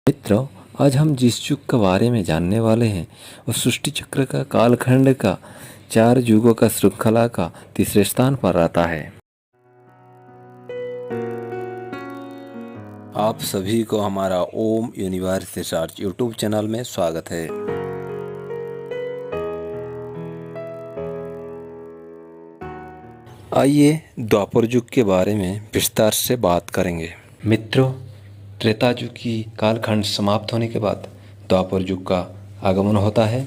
मित्रों, आज हम जिस युग के बारे में जानने वाले हैं वो सृष्टि चक्र का कालखंड का 4 युगों का श्रृंखला का तीसरे स्थान पर रहता है। आप सभी को हमारा ओम यूनिवर्स रिसर्च यूट्यूब चैनल में स्वागत है। आइए द्वापर युग के बारे में विस्तार से बात करेंगे। मित्रों, त्रेता युग की कालखंड समाप्त होने के बाद द्वापर युग का आगमन होता है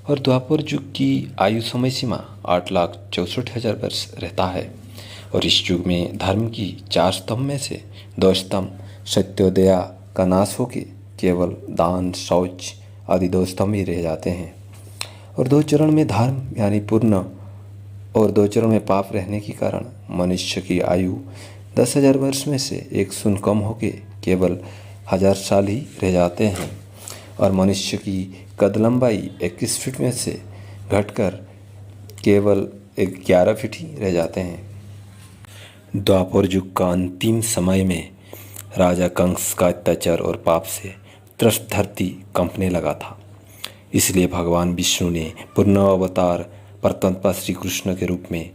और द्वापर युग की आयु समय सीमा 8,64,000 वर्ष रहता है। और इस युग में धर्म की 4 स्तंभ में से 2 स्तंभ सत्योदया का नाश होकर केवल दान शौच आदि 2 स्तंभ ही रह जाते हैं। और 2 चरण में धर्म यानी पूर्ण और 2 चरण में पाप रहने के कारण मनुष्य की आयु 10,000 वर्ष में से 1 कम होके केवल 1000 साल ही रह जाते हैं। और मनुष्य की कद लंबाई 21 फीट में से घटकर केवल 11 फीट ही रह जाते हैं। द्वापर युग का अंतिम समय में राजा कंस का अत्याचार और पाप से त्रस्त धरती कंपने लगा था। इसलिए भगवान विष्णु ने पूर्ण अवतार परतंत्र श्री कृष्ण के रूप में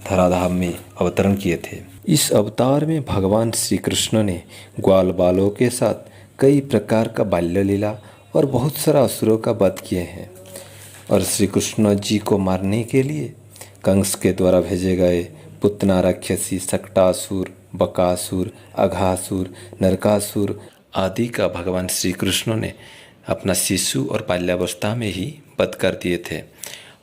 धराधाम में अवतरण किए थे। इस अवतार में भगवान श्री कृष्ण ने ग्वाल बालों के साथ कई प्रकार का बाल्य लीला और बहुत सारा असुरों का वध किए हैं। और श्री कृष्ण जी को मारने के लिए कंस के द्वारा भेजे गए पुतना राक्षसी सक्टासुर, बकासुर, अघासुर, नरकासुर आदि का भगवान श्री कृष्ण ने अपना शिशु और बाल्यावस्था में ही वध कर दिए थे।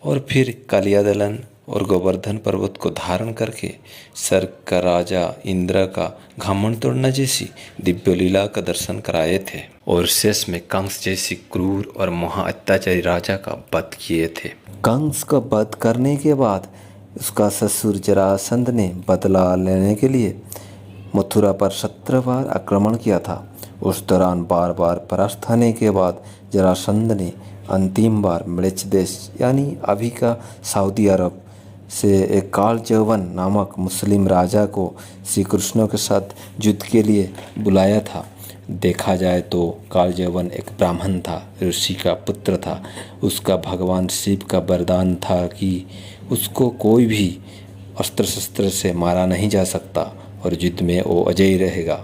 और फिर कालियादलन और गोवर्धन पर्वत को धारण करके स्वर्ग का राजा इंद्र का घमंड तोड़ना जैसी दिव्य लीला का दर्शन कराए थे। और शेष में कंस जैसी क्रूर और महा अत्याचारी राजा का वध किए थे। कंस का वध करने के बाद उसका ससुर जरासंध ने बदला लेने के लिए मथुरा पर 17 बार आक्रमण किया था। उस दौरान बार बार परास्त होने के बाद जरासंध ने अंतिम बार म्लेच्छ देश यानी अभी का सऊदी अरब से एक कालजवन नामक मुस्लिम राजा को श्री कृष्ण के साथ युद्ध के लिए बुलाया था। देखा जाए तो कालजवन एक ब्राह्मण था, ऋषि का पुत्र था। उसका भगवान शिव का वरदान था कि उसको कोई भी अस्त्र शस्त्र से मारा नहीं जा सकता और युद्ध में वो अजय रहेगा।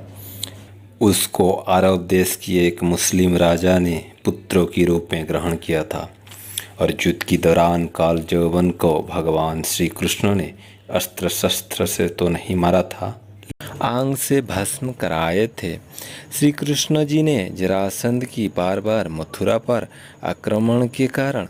उसको अरब देश की एक मुस्लिम राजा ने पुत्रों के रूप में ग्रहण किया था। और युद्ध के दौरान कालजवन को भगवान श्री कृष्ण ने अस्त्र शस्त्र से तो नहीं मारा था, आग से भस्म कराए थे। श्री कृष्ण जी ने जरासंध की बार बार मथुरा पर आक्रमण के कारण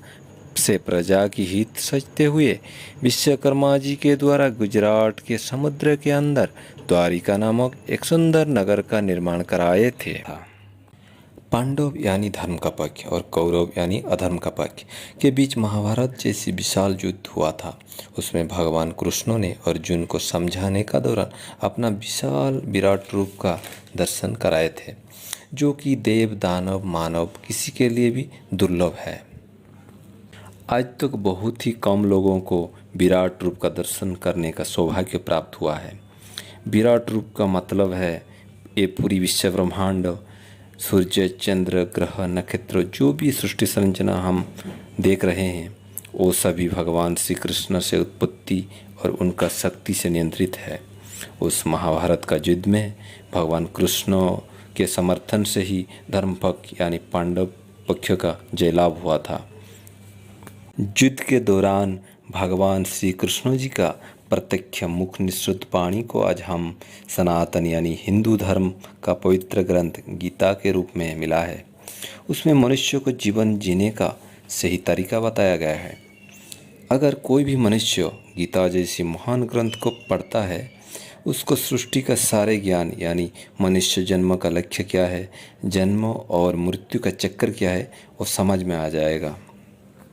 से प्रजा की हित सोचते हुए विश्वकर्मा जी के द्वारा गुजरात के समुद्र के अंदर द्वारिका नामक एक सुंदर नगर का निर्माण कराए थे। पांडव यानी धर्म का पक्ष और कौरव यानी अधर्म का पक्ष के बीच महाभारत जैसी विशाल युद्ध हुआ था। उसमें भगवान कृष्ण ने अर्जुन को समझाने का दौरान अपना विशाल विराट रूप का दर्शन कराए थे, जो कि देव दानव मानव किसी के लिए भी दुर्लभ है। आज तक बहुत ही कम लोगों को विराट रूप का दर्शन करने का सौभाग्य प्राप्त हुआ है। विराट रूप का मतलब है ये पूरी विश्व ब्रह्मांड, सूर्य, चंद्र, ग्रह, नक्षत्र, जो भी सृष्टि संरचना हम देख रहे हैं वो सभी भगवान श्री कृष्ण से उत्पत्ति और उनका शक्ति से नियंत्रित है। उस महाभारत का युद्ध में भगवान कृष्ण के समर्थन से ही धर्म पक्ष यानी पांडव पक्ष का जयलाभ हुआ था। युद्ध के दौरान भगवान श्री कृष्ण जी का प्रत्यक्ष मुख निःसृत वाणी को आज हम सनातन यानी हिंदू धर्म का पवित्र ग्रंथ गीता के रूप में मिला है। उसमें मनुष्य को जीवन जीने का सही तरीका बताया गया है। अगर कोई भी मनुष्य गीता जैसी महान ग्रंथ को पढ़ता है, उसको सृष्टि का सारे ज्ञान यानी मनुष्य जन्म का लक्ष्य क्या है, जन्म और मृत्यु का चक्कर क्या है, वो समझ में आ जाएगा।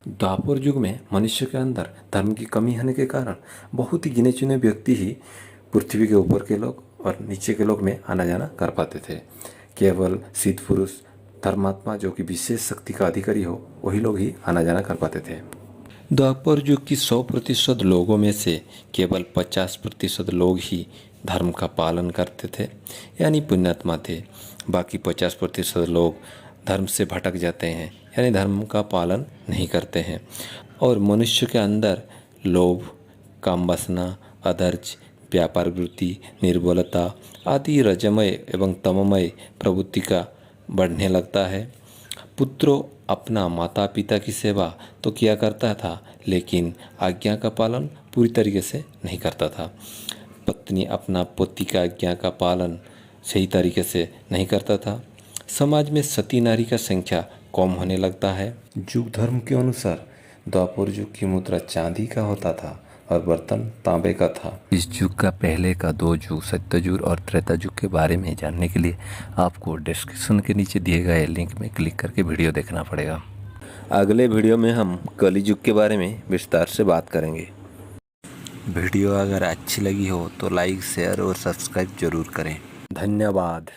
द्वापर युग में मनुष्य के अंदर धर्म की कमी होने के कारण बहुत ही गिने चुने व्यक्ति ही पृथ्वी के ऊपर के लोग और नीचे के लोग में आना जाना कर पाते थे। केवल सिद्ध पुरुष, धर्मात्मा जो कि विशेष शक्ति का अधिकारी हो, वही लोग ही आना जाना कर पाते थे। द्वापर युग की 100% लोगों में से केवल 50% लोग ही धर्म का पालन करते थे यानी पुण्यात्मा थे। बाकी 50% लोग धर्म से भटक जाते हैं, यानी धर्म का पालन नहीं करते हैं। और मनुष्य के अंदर लोभ, काम वासना, अधर्ज, व्यापार वृत्ति, निर्बलता आदि रजमय एवं तममय प्रवृत्ति का बढ़ने लगता है। पुत्रों अपना माता पिता की सेवा तो किया करता था, लेकिन आज्ञा का पालन पूरी तरीके से नहीं करता था। पत्नी अपना पति का आज्ञा का पालन सही तरीके से नहीं करता था। समाज में सती नारी का संख्या कम होने लगता है। युग धर्म के अनुसार द्वापर युग की मुद्रा चांदी का होता था और बर्तन तांबे का था। इस युग का पहले का 2 युग सत्ययुग और त्रेता युग के बारे में जानने के लिए आपको डिस्क्रिप्शन के नीचे दिए गए लिंक में क्लिक करके वीडियो देखना पड़ेगा। अगले वीडियो में हम कली युग के बारे में विस्तार से बात करेंगे। वीडियो अगर अच्छी लगी हो तो लाइक, शेयर और सब्सक्राइब जरूर करें। धन्यवाद।